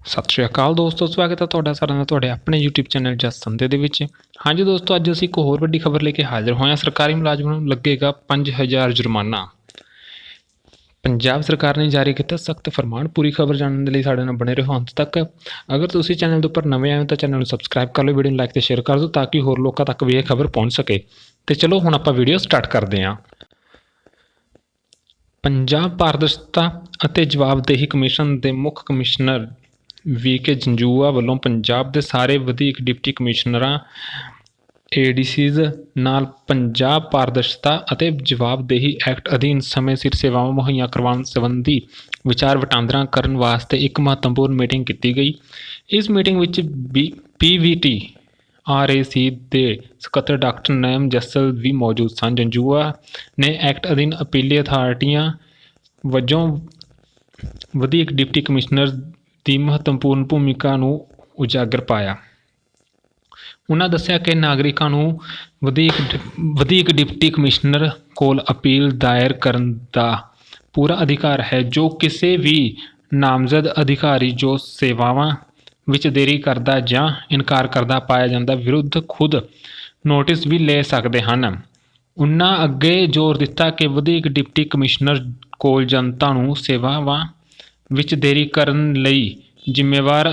ਸਤਿ ਸ਼੍ਰੀ ਅਕਾਲ ਦੋਸਤੋ, ਸਵਾਗਤ ਹੈ ਤੁਹਾਡਾ ਸਾਰਿਆਂ ਦਾ ਤੁਹਾਡੇ ਆਪਣੇ YouTube ਚੈਨਲ ਜਸ ਸੰਧੇ ਦੇ ਵਿੱਚ। ਹਾਂਜੀ ਦੋਸਤੋ, ਅੱਜ ਅਸੀਂ ਇੱਕ ਹੋਰ ਵੱਡੀ ਖਬਰ ਲੈ ਕੇ ਹਾਜ਼ਰ ਹੋਏ ਹਾਂ। ਸਰਕਾਰੀ ਮੁਲਾਜ਼ਮਾਂ ਨੂੰ ਲੱਗੇਗਾ 5000 ਜੁਰਮਾਨਾ। ਪੰਜਾਬ ਸਰਕਾਰ ਨੇ ਜਾਰੀ ਕੀਤਾ ਸਖਤ ਫਰਮਾਨ। ਪੂਰੀ ਖਬਰ ਜਾਣਨ ਦੇ ਲਈ ਸਾਡੇ ਨਾਲ ਬਣੇ ਰਹੋ ਅੰਤ ਤੱਕ। ਅਗਰ ਤੁਸੀਂ ਚੈਨਲ ਦੇ ਉੱਪਰ ਨਵੇਂ ਆਏ ਹੋ ਤਾਂ ਚੈਨਲ ਨੂੰ ਸਬਸਕ੍ਰਾਈਬ ਕਰ ਲਓ, ਵੀਡੀਓ ਨੂੰ ਲਾਈਕ ਤੇ ਸ਼ੇਅਰ ਕਰ ਦਿਓ ਤਾਂ ਕਿ ਹੋਰ ਲੋਕਾਂ ਤੱਕ ਵੀ ਇਹ ਖਬਰ ਪਹੁੰਚ ਸਕੇ। ਤੇ ਚਲੋ ਹੁਣ ਆਪਾਂ ਵੀਡੀਓ ਸਟਾਰਟ ਕਰਦੇ ਹਾਂ। ਪੰਜਾਬ ਪਾਰਦਰਸ਼ਤਾ ਅਤੇ ਜਵਾਬਦੇਹੀ ਕਮਿਸ਼ਨ ਦੇ ਮੁੱਖ ਕਮਿਸ਼ਨਰ VK ਜੰਜੂਆ ਵੱਲੋਂ ਪੰਜਾਬ ਦੇ ਸਾਰੇ ਵਧੀਕ ਡਿਪਟੀ ਕਮਿਸ਼ਨਰਾਂ ADCs ਨਾਲ ਪੰਜਾਬ ਪਾਰਦਰਸ਼ਤਾ ਅਤੇ ਜਵਾਬਦੇਹੀ ਐਕਟ ਅਧੀਨ ਸਮੇਂ ਸਿਰ ਸੇਵਾਵਾਂ ਮੁਹੱਈਆ ਕਰਵਾਉਣ ਸੰਬੰਧੀ ਵਿਚਾਰ ਵਟਾਂਦਰਾ ਕਰਨ ਵਾਸਤੇ ਇੱਕ ਮਹੱਤਵਪੂਰਨ ਮੀਟਿੰਗ ਕੀਤੀ ਗਈ। ਇਸ ਮੀਟਿੰਗ ਵਿੱਚ PVT RAC ਦੇ ਸਕੱਤਰ ਡਾਕਟਰ ਨੈਮ ਜੱਸਲ ਵੀ ਮੌਜੂਦ ਸਨ। ਜੰਜੂਆ ਨੇ ਐਕਟ ਅਧੀਨ ਅਪੀਲੀ ਅਥਾਰਟੀਆਂ ਵਜੋਂ ਵਧੀਕ ਡਿਪਟੀ ਕਮਿਸ਼ਨਰ ਦੀ ਮਹੱਤਵਪੂਰਨ ਭੂਮਿਕਾ ਨੂੰ ਉਜਾਗਰ ਪਾਇਆ। ਉਹਨਾਂ ਦੱਸਿਆ ਕਿ ਨਾਗਰਿਕਾਂ ਨੂੰ ਵਧੀਕ ਡਿਪਟੀ ਕਮਿਸ਼ਨਰ ਕੋਲ ਅਪੀਲ ਦਾਇਰ ਕਰਨ ਦਾ ਪੂਰਾ ਅਧਿਕਾਰ ਹੈ। ਜੋ ਕਿਸੇ ਵੀ ਨਾਮਜ਼ਦ ਅਧਿਕਾਰੀ ਜੋ ਸੇਵਾਵਾਂ ਵਿੱਚ ਦੇਰੀ ਕਰਦਾ ਜਾਂ ਇਨਕਾਰ ਕਰਦਾ ਪਾਇਆ ਜਾਂਦਾ ਵਿਰੁੱਧ ਖੁਦ ਨੋਟਿਸ ਵੀ ਲੈ ਸਕਦੇ ਹਨ। ਉਹਨਾਂ ਅੱਗੇ ਜ਼ੋਰ ਦਿੱਤਾ ਕਿ ਵਧੀਕ ਡਿਪਟੀ ਕਮਿਸ਼ਨਰ ਕੋਲ ਜਨਤਾ ਨੂੰ ਸੇਵਾਵਾਂ ਵਿੱਚ ਦੇਰੀ ਕਰਨ ਲਈ ਜ਼ਿੰਮੇਵਾਰ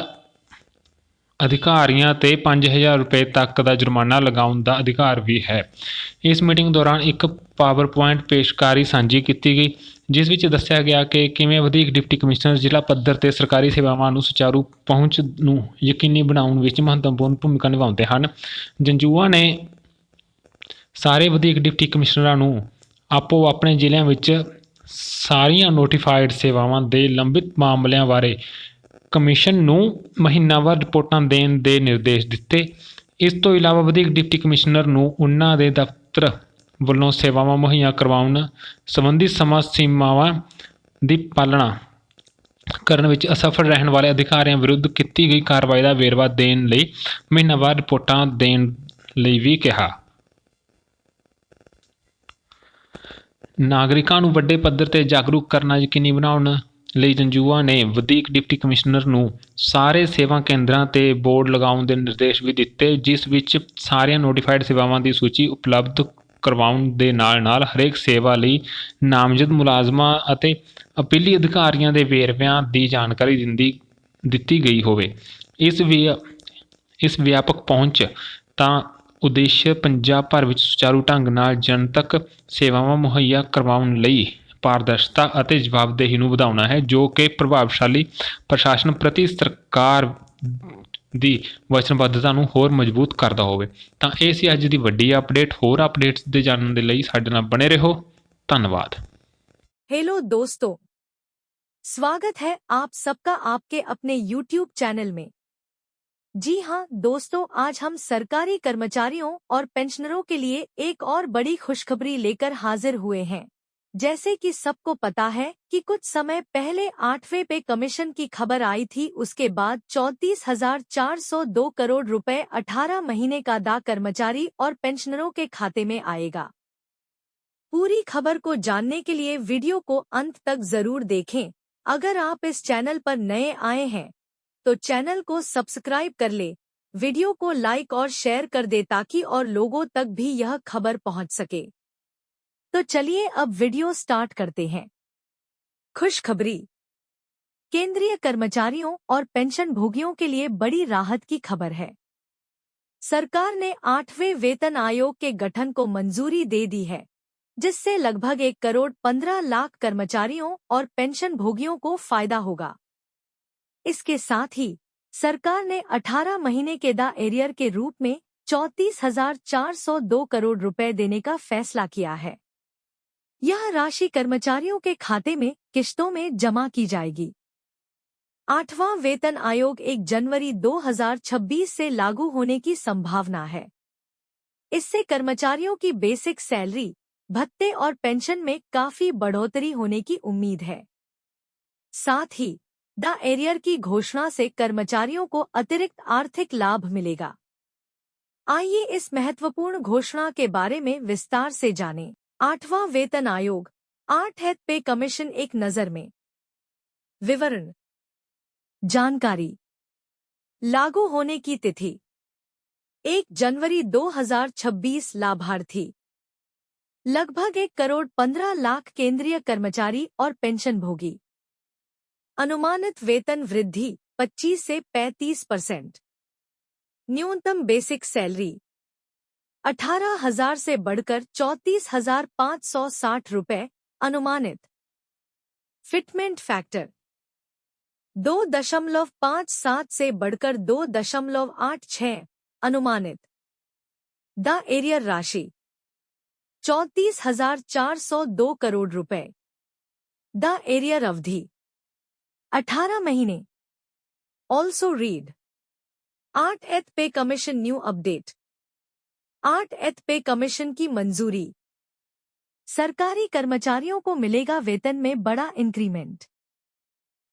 ਅਧਿਕਾਰੀਆਂ 'ਤੇ 5000 ਰੁਪਏ ਤੱਕ ਦਾ ਜੁਰਮਾਨਾ ਲਗਾਉਣ ਦਾ ਅਧਿਕਾਰ ਵੀ ਹੈ। ਇਸ ਮੀਟਿੰਗ ਦੌਰਾਨ ਇੱਕ ਪਾਵਰਪੁਆਇੰਟ ਪੇਸ਼ਕਾਰੀ ਸਾਂਝੀ ਕੀਤੀ ਗਈ, ਜਿਸ ਵਿੱਚ ਦੱਸਿਆ ਗਿਆ ਕਿ ਕਿਵੇਂ ਵਧੀਕ ਡਿਪਟੀ ਕਮਿਸ਼ਨਰ ਜ਼ਿਲ੍ਹਾ ਪੱਧਰ 'ਤੇ ਸਰਕਾਰੀ ਸੇਵਾਵਾਂ ਨੂੰ ਸੁਚਾਰੂ ਪਹੁੰਚ ਨੂੰ ਯਕੀਨੀ ਬਣਾਉਣ ਵਿੱਚ ਮਹੱਤਵਪੂਰਨ ਭੂਮਿਕਾ ਨਿਭਾਉਂਦੇ ਹਨ। ਜੰਜੂਆ ਨੇ ਸਾਰੇ ਵਧੀਕ ਡਿਪਟੀ ਕਮਿਸ਼ਨਰਾਂ ਨੂੰ ਆਪੋ ਆਪਣੇ ਜ਼ਿਲ੍ਹਿਆਂ ਵਿੱਚ ਸਾਰੀਆਂ ਨੋਟੀਫਾਈਡ ਸੇਵਾਵਾਂ ਦੇ ਲੰਬਿਤ ਮਾਮਲਿਆਂ ਬਾਰੇ ਕਮਿਸ਼ਨ ਨੂੰ ਮਹੀਨਾਵਾਰ ਰਿਪੋਰਟਾਂ ਦੇਣ ਦੇ ਨਿਰਦੇਸ਼ ਦਿੱਤੇ। ਇਸ ਤੋਂ ਇਲਾਵਾ ਵਧੀਕ ਡਿਪਟੀ ਕਮਿਸ਼ਨਰ ਨੂੰ ਉਨ੍ਹਾਂ ਦੇ ਦਫ਼ਤਰ ਵੱਲੋਂ ਸੇਵਾਵਾਂ ਮੁਹੱਈਆ ਕਰਵਾਉਣ ਸੰਬੰਧੀ ਸਮਾਂ ਸੀਮਾਵਾਂ ਦੀ ਪਾਲਣਾ ਕਰਨ ਵਿੱਚ ਅਸਫਲ ਰਹਿਣ ਵਾਲੇ ਅਧਿਕਾਰੀਆਂ ਵਿਰੁੱਧ ਕੀਤੀ ਗਈ ਕਾਰਵਾਈ ਦਾ ਵੇਰਵਾ ਦੇਣ ਲਈ ਮਹੀਨਾਵਾਰ ਰਿਪੋਰਟਾਂ ਦੇਣ ਲਈ ਵੀ ਕਿਹਾ। ਨਾਗਰਿਕਾਂ ਨੂੰ ਵੱਡੇ ਪੱਧਰ 'ਤੇ ਜਾਗਰੂਕ ਕਰਨਾ ਯਕੀਨੀ ਬਣਾਉਣ ਲਈ ਜੰਜੂਆ ਨੇ ਵਧੀਕ ਡਿਪਟੀ ਕਮਿਸ਼ਨਰ ਨੂੰ ਸਾਰੇ ਸੇਵਾ ਕੇਂਦਰਾਂ 'ਤੇ ਬੋਰਡ ਲਗਾਉਣ ਦੇ ਨਿਰਦੇਸ਼ ਵੀ ਦਿੱਤੇ, ਜਿਸ ਵਿੱਚ ਸਾਰੀਆਂ ਨੋਟੀਫਾਈਡ ਸੇਵਾਵਾਂ ਦੀ ਸੂਚੀ ਉਪਲਬਧ ਕਰਵਾਉਣ ਦੇ ਨਾਲ-ਨਾਲ ਹਰੇਕ ਸੇਵਾ ਲਈ ਨਾਮਜ਼ਦ ਮੁਲਾਜ਼ਮਾਂ ਅਤੇ ਅਪੀਲੀ ਅਧਿਕਾਰੀਆਂ ਦੇ ਵੇਰਵਿਆਂ ਦੀ ਜਾਣਕਾਰੀ ਦਿੱਤੀ ਗਈ ਹੋਵੇ। ਇਸ ਵਿਆਪਕ ਪਹੁੰਚ ਦਾ ਉਦੇਸ਼ ਪੰਜਾਬ ਭਰ ਵਿੱਚ ਸੁਚਾਰੂ ਢੰਗ ਨਾਲ ਜਨਤਕ ਸੇਵਾਵਾਂ ਮੁਹੱਈਆ ਕਰਵਾਉਣ ਲਈ ਪਾਰਦਰਸ਼ਤਾ ਅਤੇ ਜਵਾਬਦੇਹੀ ਨੂੰ ਵਧਾਉਣਾ ਹੈ, ਜੋ ਕਿ ਪ੍ਰਭਾਵਸ਼ਾਲੀ ਪ੍ਰਸ਼ਾਸਨ ਪ੍ਰਤੀ ਸਰਕਾਰ ਦੀ ਵਚਨਬੱਧਤਾ ਨੂੰ ਹੋਰ ਮਜ਼ਬੂਤ ਕਰਦਾ ਹੋਵੇ। ਤਾਂ ਇਹ ਸੀ ਅੱਜ ਦੀ ਵੱਡੀ ਅਪਡੇਟ। ਹੋਰ ਅਪਡੇਟਸ ਦੇ ਜਾਣਨ ਦੇ ਲਈ ਸਾਡੇ ਨਾਲ ਬਣੇ ਰਹੋ। ਧੰਨਵਾਦ। हेलो दोस्तों, स्वागत है आप सबका आपके अपने YouTube चैनल में। जी हाँ दोस्तों, आज हम सरकारी कर्मचारियों और पेंशनरों के लिए एक और बड़ी खुशखबरी लेकर हाजिर हुए हैं। जैसे कि सबको पता है कि कुछ समय पहले 8वें पे कमीशन की खबर आई थी, उसके बाद 34,402 करोड़ रुपए 18 महीने का दा कर्मचारी और पेंशनरों के खाते में आएगा। पूरी खबर को जानने के लिए वीडियो को अंत तक जरूर देखें। अगर आप इस चैनल पर नए आए हैं तो चैनल को सब्सक्राइब कर ले, वीडियो को लाइक और शेयर कर दे ताकि और लोगों तक भी यह खबर पहुंच सके। तो चलिए अब वीडियो स्टार्ट करते हैं। खुशखबरी। केंद्रीय कर्मचारियों और पेंशन भोगियों के लिए बड़ी राहत की खबर है। सरकार ने 8वें वेतन आयोग के गठन को मंजूरी दे दी है, जिससे लगभग 1,15,00,000 कर्मचारियों और पेंशन भोगियों को फायदा होगा। इसके साथ ही सरकार ने 18 महीने के दा एरियर के रूप में 34,402 करोड़ रुपए देने का फैसला किया है। यह राशि कर्मचारियों के खाते में किश्तों में जमा की जाएगी। 8वां वेतन आयोग 1 जनवरी 2026 से लागू होने की संभावना है। इससे कर्मचारियों की बेसिक सैलरी, भत्ते और पेंशन में काफी बढ़ोतरी होने की उम्मीद है। साथ ही द एरियर की घोषणा से कर्मचारियों को अतिरिक्त आर्थिक लाभ मिलेगा। आइए इस महत्वपूर्ण घोषणा के बारे में विस्तार से जानें। 8वां वेतन आयोग 8th पे कमीशन एक नजर में। विवरण जानकारी। लागू होने की तिथि 1 जनवरी 2026। लाभार्थी लगभग 1,15,00,000 केंद्रीय कर्मचारी और पेंशन भोगी। अनुमानित वेतन वृद्धि 25 से 35%। न्यूनतम बेसिक सैलरी 18,000 से बढ़कर 34,560 रुपए अनुमानित। फिटमेंट फैक्टर 2.57 से बढ़कर 2.86 अनुमानित। द एरियर राशि 34,402 करोड़ रुपए। द एरियर अवधि 18 महीने। ऑल्सो रीड 8th पे कमीशन न्यू अपडेट। 8th पे कमीशन की मंजूरी। सरकारी कर्मचारियों को मिलेगा वेतन में बड़ा इंक्रीमेंट।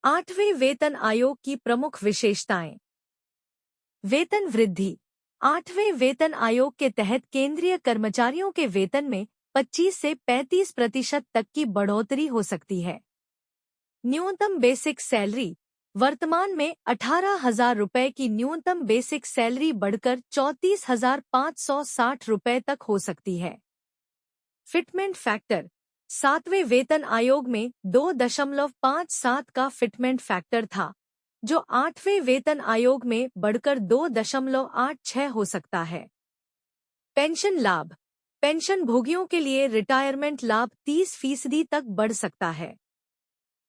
8वें वेतन आयोग की प्रमुख विशेषताएं। वेतन वृद्धि 8वें वेतन आयोग के तहत केंद्रीय कर्मचारियों के वेतन में 25 से 35% तक की बढ़ोतरी हो सकती है। न्यूनतम बेसिक सैलरी वर्तमान में 18,000 रुपए की न्यूनतम बेसिक सैलरी बढ़कर 34,560 रुपए तक हो सकती है। फिटमेंट फैक्टर 7वें वेतन आयोग में 2.57 का फिटमेंट फैक्टर था, जो 8वें वेतन आयोग में बढ़कर 2.86 हो सकता है। पेंशन लाभ पेंशन भोगियों के लिए रिटायरमेंट लाभ 30% तक बढ़ सकता है।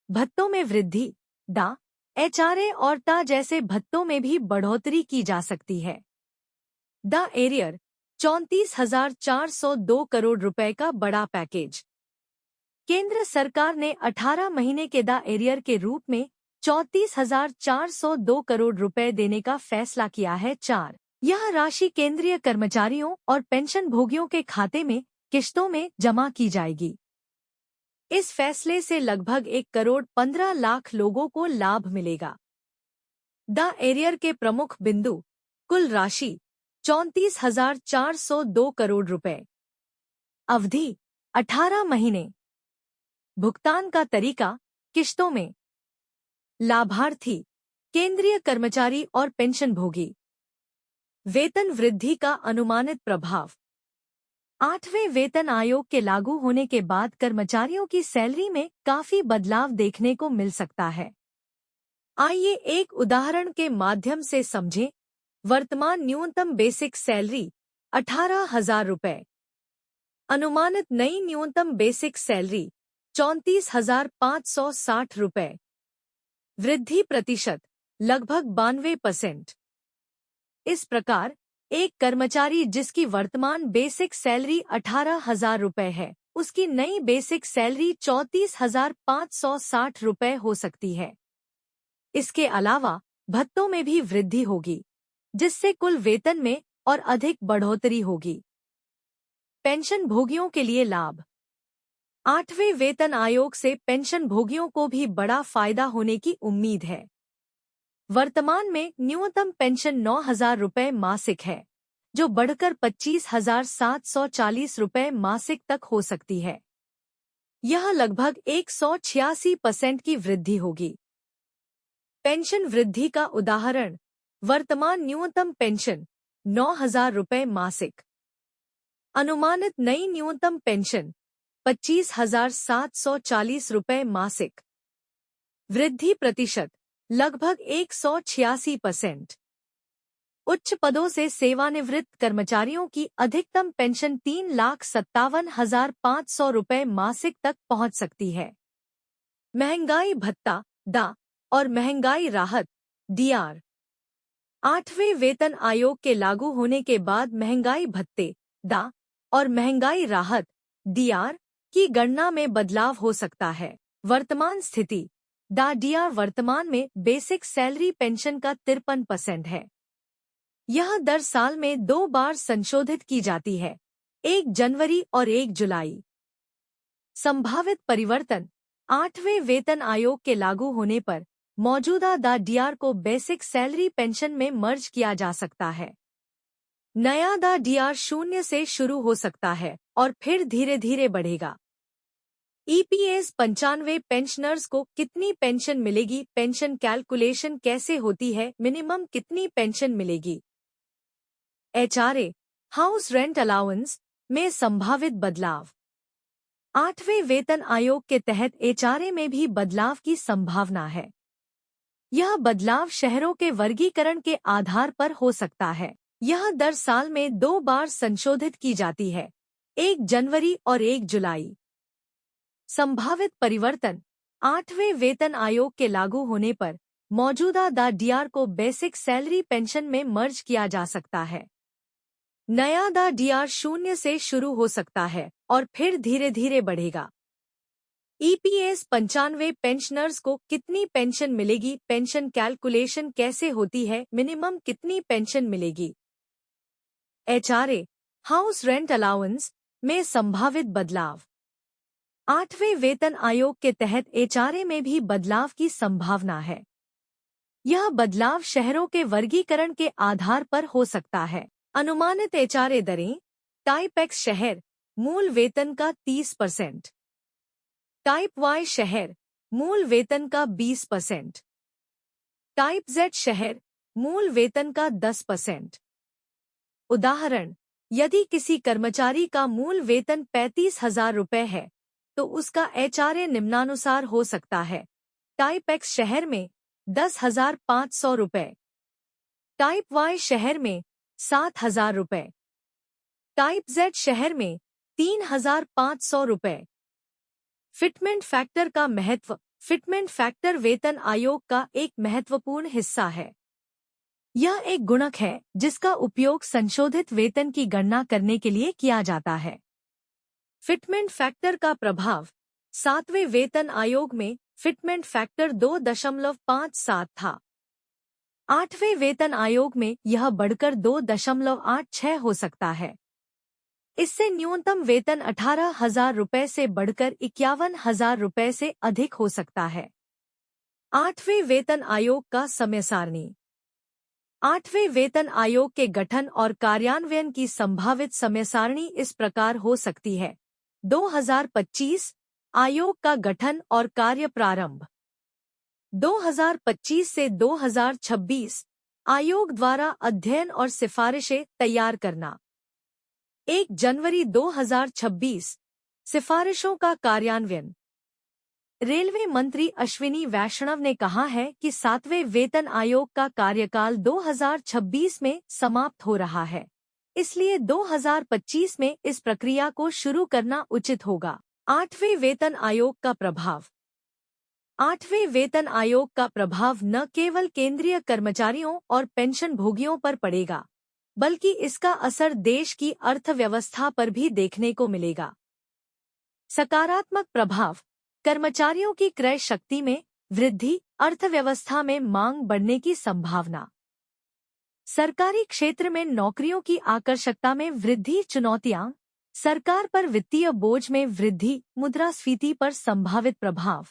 भत्तों में वृद्धि डा एचआरए और टा जैसे भत्तों में भी बढ़ोतरी की जा सकती है। द एरियर 34,402 करोड़ रुपए का बड़ा पैकेज। केंद्र सरकार ने 18 महीने के द एरियर के रूप में 34,402 करोड़ रुपए देने का फैसला किया है। 4 यह राशि केंद्रीय कर्मचारियों और पेंशन भोगियों के खाते में किश्तों में जमा की जाएगी। इस फैसले से लगभग 1,15,00,000 लोगों को लाभ मिलेगा। द एरियर के प्रमुख बिंदु कुल राशि 34,402 करोड़ रुपए। अवधि 18 महीने। भुगतान का तरीका किश्तों में। लाभार्थी केंद्रीय कर्मचारी और पेंशन भोगी। वेतन वृद्धि का अनुमानित प्रभाव 8वें वेतन आयोग के लागू होने के बाद कर्मचारियों की सैलरी में काफी बदलाव देखने को मिल सकता है। आइए एक उदाहरण के माध्यम से समझें। वर्तमान न्यूनतम बेसिक सैलरी 18,000 रुपए। अनुमानित नई न्यूनतम बेसिक सैलरी 34,560 रुपए। वृद्धि प्रतिशत लगभग 92%। इस प्रकार एक कर्मचारी जिसकी वर्तमान बेसिक सैलरी 18,000 रुपए है, उसकी नई बेसिक सैलरी 34,560 रुपए हो सकती है। इसके अलावा भत्तों में भी वृद्धि होगी, जिससे कुल वेतन में और अधिक बढ़ोतरी होगी। पेंशन भोगियों के लिए लाभ 8वें वेतन आयोग से पेंशन भोगियों को भी बड़ा फायदा होने की उम्मीद है। वर्तमान में न्यूनतम पेंशन 9,000 रुपए मासिक है, जो बढ़कर 25,740 रुपए मासिक तक हो सकती है। यह लगभग 186% की वृद्धि होगी। पेंशन वृद्धि का उदाहरण वर्तमान न्यूनतम पेंशन 9,000 रुपए मासिक। अनुमानित नई न्यूनतम पेंशन 25,740 रुपए मासिक। वृद्धि प्रतिशत लगभग 186%। उच्च पदों से सेवानिवृत्त कर्मचारियों की अधिकतम पेंशन 3,57,500 रुपए मासिक तक पहुंच सकती है। महंगाई भत्ता डा और महंगाई राहत डीआर 8वें वेतन आयोग के लागू होने के बाद महंगाई भत्ते डा और महंगाई राहत डीआर की गणना में बदलाव हो सकता है। वर्तमान स्थिति डा डीआर वर्तमान में बेसिक सैलरी पेंशन का 53% है। यह दर साल में 2 बार संशोधित की जाती है, 1 जनवरी और 1 जुलाई। संभावित परिवर्तन 8वें वेतन आयोग के लागू होने पर मौजूदा द डीआर को बेसिक सैलरी पेंशन में मर्ज किया जा सकता है। नया द डीआर 0 से शुरू हो सकता है और फिर धीरे धीरे बढ़ेगा। ईपीएस 95 पेंशनर्स को कितनी पेंशन मिलेगी? पेंशन कैलकुलेशन कैसे होती है? मिनिमम कितनी पेंशन मिलेगी? एचआरए हाउस रेंट अलाउंस में संभावित बदलाव। 8वें वेतन आयोग के तहत एचआरए में भी बदलाव की संभावना है। यह बदलाव शहरों के वर्गीकरण के आधार पर हो सकता है। यह दर साल में 2 बार संशोधित की जाती है, 1 जनवरी और 1 जुलाई। संभावित परिवर्तन। 8वें वेतन आयोग के लागू होने पर मौजूदा डीआर को बेसिक सैलरी पेंशन में मर्ज किया जा सकता है। नया डीआर 0 से शुरू हो सकता है और फिर धीरे धीरे बढ़ेगा। ईपीएस 95 पेंशनर्स को कितनी पेंशन मिलेगी? पेंशन कैलकुलेशन कैसे होती है? मिनिमम कितनी पेंशन मिलेगी? एचआरए हाउस रेंट अलाउंस में संभावित बदलाव। 8वें वेतन आयोग के तहत एचआरए में भी बदलाव की संभावना है। यह बदलाव शहरों के वर्गीकरण के आधार पर हो सकता है। अनुमानित एचआरए दरें। टाइप एक्स शहर मूल वेतन का 30%। टाइप वाई शहर मूल वेतन का 20%। टाइप जेड शहर मूल वेतन का 10%। उदाहरण, यदि किसी कर्मचारी का मूल वेतन 35,000 रुपये है, तो उसका एचआरए निम्नानुसार हो सकता है। टाइप एक्स शहर में 10,500 रुपये। टाइप वाई शहर में 7,000 रुपये। टाइप जेड शहर में 3,500 रुपये। फिटमेंट फैक्टर का महत्व। फिटमेंट फैक्टर वेतन आयोग का एक महत्वपूर्ण हिस्सा है। यह एक गुणक है जिसका उपयोग संशोधित वेतन की गणना करने के लिए किया जाता है। फिटमेंट फैक्टर का प्रभाव। 7वें वेतन आयोग में फिटमेंट फैक्टर 2.57 था। 8वें वेतन आयोग में यह बढ़कर 2.86 हो सकता है। इससे न्यूनतम वेतन 18,000 रुपये से बढ़कर 51,000 रुपये से अधिक हो सकता है। 8वें वेतन आयोग का समय सारणी। 8वें वेतन आयोग के गठन और कार्यान्वयन की संभावित समय सारणी इस प्रकार हो सकती है। 2025 आयोग का गठन और कार्य प्रारंभ। 2025 से 2026 आयोग द्वारा अध्ययन और सिफारिशें तैयार करना। 1 जनवरी 2026 सिफारिशों का कार्यान्वयन। रेलवे मंत्री अश्विनी वैष्णव ने कहा है कि 7वें वेतन आयोग का कार्यकाल 2026 में समाप्त हो रहा है, इसलिए 2025 में इस प्रक्रिया को शुरू करना उचित होगा। 8वें वेतन आयोग का प्रभाव। 8वें वेतन आयोग का प्रभाव न केवल केंद्रीय कर्मचारियों और पेंशन भोगियों पर पड़ेगा, बल्कि इसका असर देश की अर्थव्यवस्था पर भी देखने को मिलेगा। सकारात्मक प्रभाव। कर्मचारियों की क्रय शक्ति में वृद्धि, अर्थव्यवस्था में मांग बढ़ने की संभावना। सरकारी क्षेत्र में नौकरियों की आकर्षकता में वृद्धि। चुनौतियां। सरकार पर वित्तीय बोझ में वृद्धि, मुद्रास्फीति पर संभावित प्रभाव।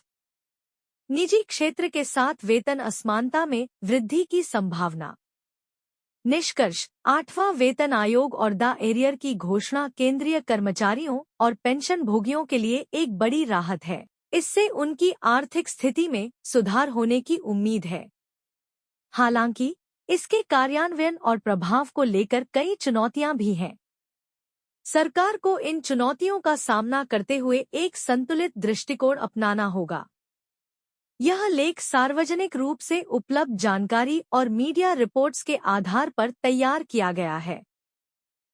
निजी क्षेत्र के साथ वेतन असमानता में वृद्धि की संभावना। निष्कर्ष। 8वां वेतन आयोग और एरियर की घोषणा केंद्रीय कर्मचारियों और पेंशन भोगियों के लिए एक बड़ी राहत है। इससे उनकी आर्थिक स्थिति में सुधार होने की उम्मीद है। हालांकि इसके कार्यान्वयन और प्रभाव को लेकर कई चुनौतियां भी हैं। सरकार को इन चुनौतियों का सामना करते हुए एक संतुलित दृष्टिकोण अपनाना होगा। यह लेख सार्वजनिक रूप से उपलब्ध जानकारी और मीडिया रिपोर्ट्स के आधार पर तैयार किया गया है।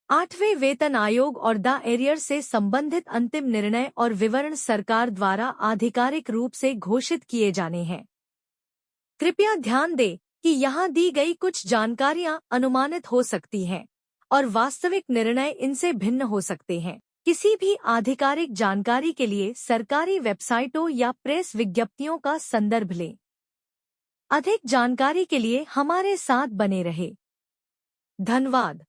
8वें वेतन आयोग और एरियर से संबंधित अंतिम निर्णय और विवरण सरकार द्वारा आधिकारिक रूप से घोषित किए जाने हैं। कृपया ध्यान दें कि यहाँ दी गई कुछ जानकारियाँ अनुमानित हो सकती हैं और वास्तविक निर्णय इनसे भिन्न हो सकते हैं। किसी भी आधिकारिक जानकारी के लिए सरकारी वेबसाइटों या प्रेस विज्ञप्तियों का संदर्भ लें। अधिक जानकारी के लिए हमारे साथ बने रहें। धन्यवाद।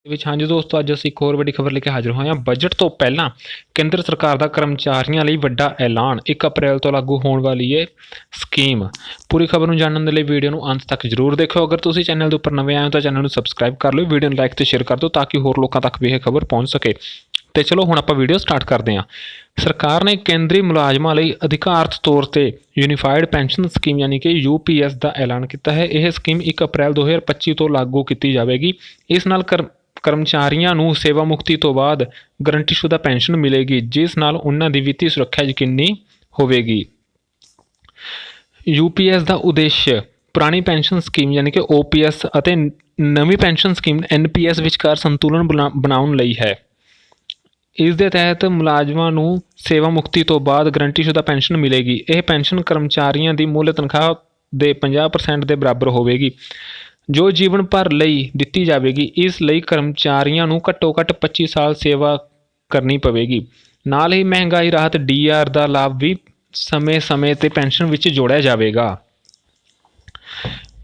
हाँ जी दोस्तों, अज असीं एक होर वड्डी खबर लेके हाजिर होए हां। बजट तो पहलां केंद्र सरकार दा कर्मचारियों लई वड्डा ऐलान, 1 अप्रैल तो लागू होने वाली है स्कीम। पूरी खबर नूं जानने लई वीडियो नूं अंत तक जरूर देखो। अगर तुसीं चैनल दे उपर नवें आए हो तो चैनल नूं सबसक्राइब कर लो, वीडियो नूं लाइक ते शेयर कर दो ताकि होर लोकां तक भी यह खबर पहुँच सके। तो चलो हुण आपां वीडियो स्टार्ट करते हैं। सरकार ने केंद्रीय मुलाजमां लई अधिकारत तौर पर यूनीफाइड पेंशन स्कीम यानी कि UPS का ऐलान किया है। यह स्कीम 1 अप्रैल 2025 तो लागू की जाएगी। इस नाल कर्मचारियों नूं सेवा मुक्ति तो बाद गारंटीशुदा पेंशन मिलेगी, जिस नाल उन्हां दी वित्तीय सुरक्षा यकीनी होवेगी। UPS का उद्देश्य पुरानी पेंशन स्कीम यानी कि OPS ਅਤੇ नवीं पेंशन स्कीम NPS विचकार संतुलन बनाउण लई है। इस दे तहत मुलाजमां नूं सेवा मुक्ति तो बाद गारंटीशुदा पेंशन मिलेगी। यह पेंशन कर्मचारियों की मूल तनख्वाह के 50% के बराबर होवेगी, जो जीवन भर लई दित्ती जाएगी। इस लई कर्मचारियों नूं घट्टो घट्ट 25 साल सेवा करनी पवेगी। नाल ही महंगाई राहत DR का लाभ भी समय समय ते पेंशन विच जोड़िया जाएगा।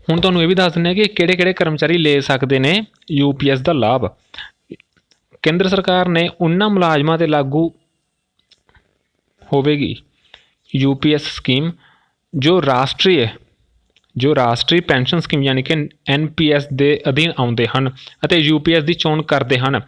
हुण तुहानूं ये भी दस दिंदे कि किहड़े-किहड़े कर्मचारी ले सकते हैं UPS का लाभ। केंद्र सरकार ने उन्हां मुलाजमां ते लागू होवेगी UPS स्कीम जो राष्ट्रीय पेंशन स्कीम यानी कि NPS के अधीन आउंदे हन अते UPS की चोण करते हैं।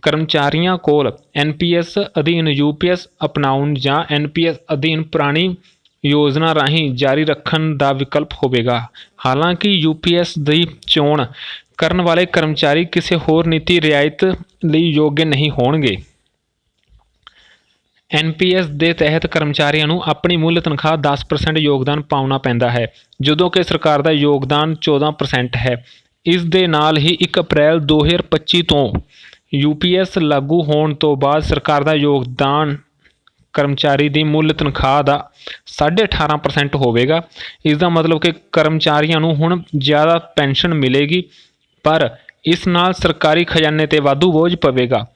कर्मचारियों कोल NPS अधीन UPS अपनाउण जां NPS अधीन पुरानी योजना राहीं जारी रखण का विकल्प होवेगा। हालांकि UPS की चोण करन वाले कर्मचारी किसी होर नीति रियायत लई योग्य नहीं होणगे। NPS के तहत कर्मचारियों नूं अपनी मूल तनख्वाह 10% योगदान पाउणा पैंदा है, जदों कि सरकार का योगदान 14% है। इस दे नाल ही 1 अप्रैल 2025 तो UPS लागू होने तो बाद सरकार का योगदान कर्मचारी की मूल तनख्वाह का 18.5% होवेगा। इसका मतलब कि कर्मचारियों नूं हुण ज़्यादा पेंशन मिलेगी, पर इस नाल सरकारी खजाने ते वाधू बोझ पवेगा।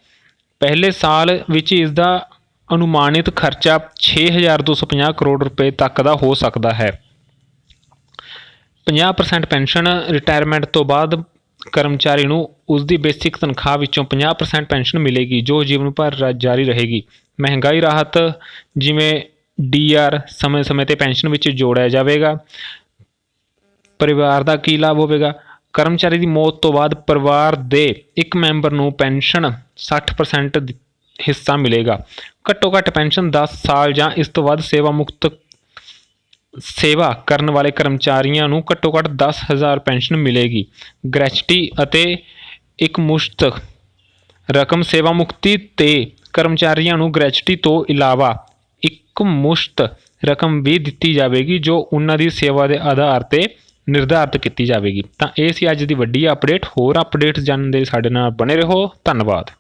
पहले साल विच इसका अनुमानित खर्चा 6,250 करोड़ रुपए तक का हो सकता है। 50% पेंशन रिटायरमेंट तो बाद कर्मचारी नूं उसकी बेसिक तनख्वाह विचों 50% पेंशन मिलेगी, जो जीवन भर जारी रहेगी। महंगाई राहत जिमें DR समय समय ते पेंशन विच जोड़िया जाएगा। परिवार का की लाभ होवेगा। कर्मचारी की मौत तो बाद परिवार के एक मैंबर नूं पेंशन 60% हिस्सा मिलेगा। घट्टो घट्ट पेंशन 10 साल जां इस तो बाद सेवा मुक्त सेवा करने वाले कर्मचारियों नूं घट्टो घट्ट 10,000 पेंशन मिलेगी। ग्रैचुटी अते एक मुश्त रकम सेवा मुक्ति ते कर्मचारियों नूं ग्रैचुटी तो इलावा एक मुश्त रकम भी दित्ती जाएगी, जो उन्हां दी सेवा के आधार पर निर्धारित की जाएगी। तो ये सी अज दी वड्डी अपडेट। होर अपडेट्स जानने दे साडे नाल बने रहो। धन्नवाद।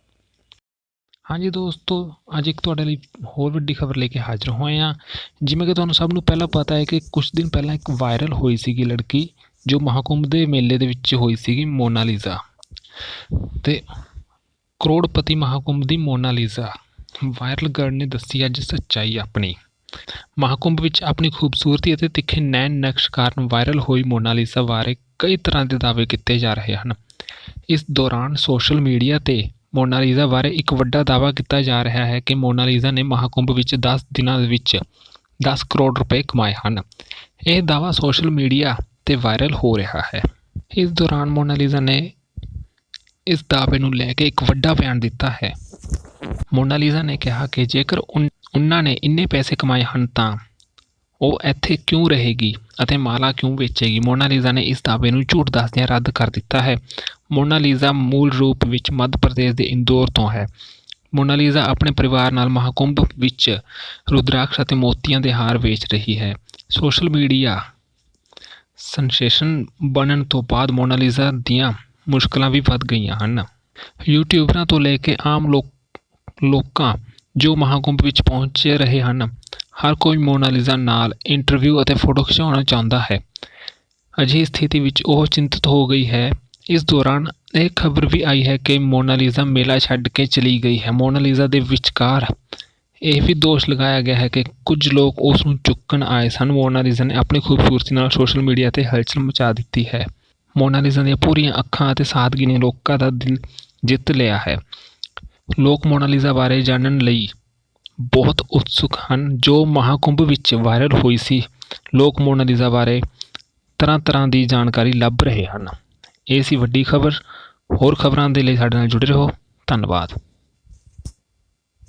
हाँ जी दोस्तों, अज एक तुहाडे लई होर वड्डी खबर लेके हाजिर होए हां। जिवें कि तुहानूं सब नूं पहलां पता है कि कुछ दिन पहलां एक वायरल होई सीगी लड़की जो महाकुंभ के मेले दे विच होई सीगी, मोनालिसा। ते करोड़पति महाकुंभ की मोनालिसा वायरल गर्ल ने दसी अज सच्चाई अपनी। महाकुंभ विच अपनी खूबसूरती और तिखे नैन नक्श कारण वायरल हुई मोनालिसा बारे कई तरह के दावे किए जा रहे हैं। इस दौरान सोशल मीडिया ते मोनालिसा बारे एक वड्डा दावा किया जा रहा है कि मोनालिसा ने महाकुंभ विच 10 दिनों विच 10 करोड़ रुपए कमाए हैं। यह दावा सोशल मीडिया ते वायरल हो रहा है। इस दौरान मोनालिसा ने इस दावे नूं लैके एक वड्डा बयान दिता है। मोनालिसा ने कहा कि जेकर उन्होंने इन्ने पैसे कमाए हैं तां ਉਹ ਇੱਥੇ क्यों रहेगी ਅਤੇ माला क्यों बेचेगी। मोनालिसा ने इस दावे ਨੂੰ ਝੂਠ ਦੱਸਦਿਆਂ ਰੱਦ कर दिता है। मोनालिसा मूल रूप ਵਿੱਚ मध्य प्रदेश के इंदौर तो है। मोनालिसा अपने परिवार नाल महाकुंभ ਵਿੱਚ रुद्राक्ष ਅਤੇ मोतियां ਦੇ हार ਵੇਚ रही है। सोशल मीडिया ਸੈਂਸੇਸ਼ਨ बनन तो बाद मोनालिसा ਦੀਆਂ मुश्किलां भी वध गईਆਂ ਹਨ। यूट्यूबਰਾਂ ਤੋਂ ਲੈ ਕੇ आम ਲੋਕਾਂ जो महाकुंभ ਵਿੱਚ पहुंच रहे हैं, हर कोई मोनालिसा नाल इंटरव्यू और फोटो खिंचाना चाहता है। अजिही स्थिति विच वह चिंतित हो गई है। इस दौरान एक खबर भी आई है कि मोनालिसा मेला छड्ड के चली गई है। मोनालिसा के विचकार यह भी दोष लगाया गया है कि कुछ लोग उसनूं चुक्कण आए सन। मोनालिसा ने अपनी खूबसूरती नाल सोशल मीडिया पर हलचल मचा दी है। मोनालिसा दी पूरियां अखां ते सादगी ने लोकां दा दिल ਜਿੱਤ ਲਿਆ ਹੈ। ਲੋਕ ਮੋਨਾਲੀਜ਼ਾ ਬਾਰੇ ਜਾਣਨ ਲਈ ਬਹੁਤ ਉਤਸੁਕ ਹਨ, ਜੋ ਮਹਾਕੁੰਭ ਵਿੱਚ ਵਾਇਰਲ ਹੋਈ ਸੀ। ਲੋਕ ਮੋਨਾਲੀਜ਼ਾ ਬਾਰੇ ਤਰ੍ਹਾਂ ਤਰ੍ਹਾਂ ਦੀ ਜਾਣਕਾਰੀ ਲੱਭ ਰਹੇ ਹਨ। ਇਹ ਸੀ ਵੱਡੀ ਖਬਰ। ਹੋਰ ਖਬਰਾਂ ਦੇ ਲਈ ਸਾਡੇ ਨਾਲ ਜੁੜੇ ਰਹੋ। ਧੰਨਵਾਦ।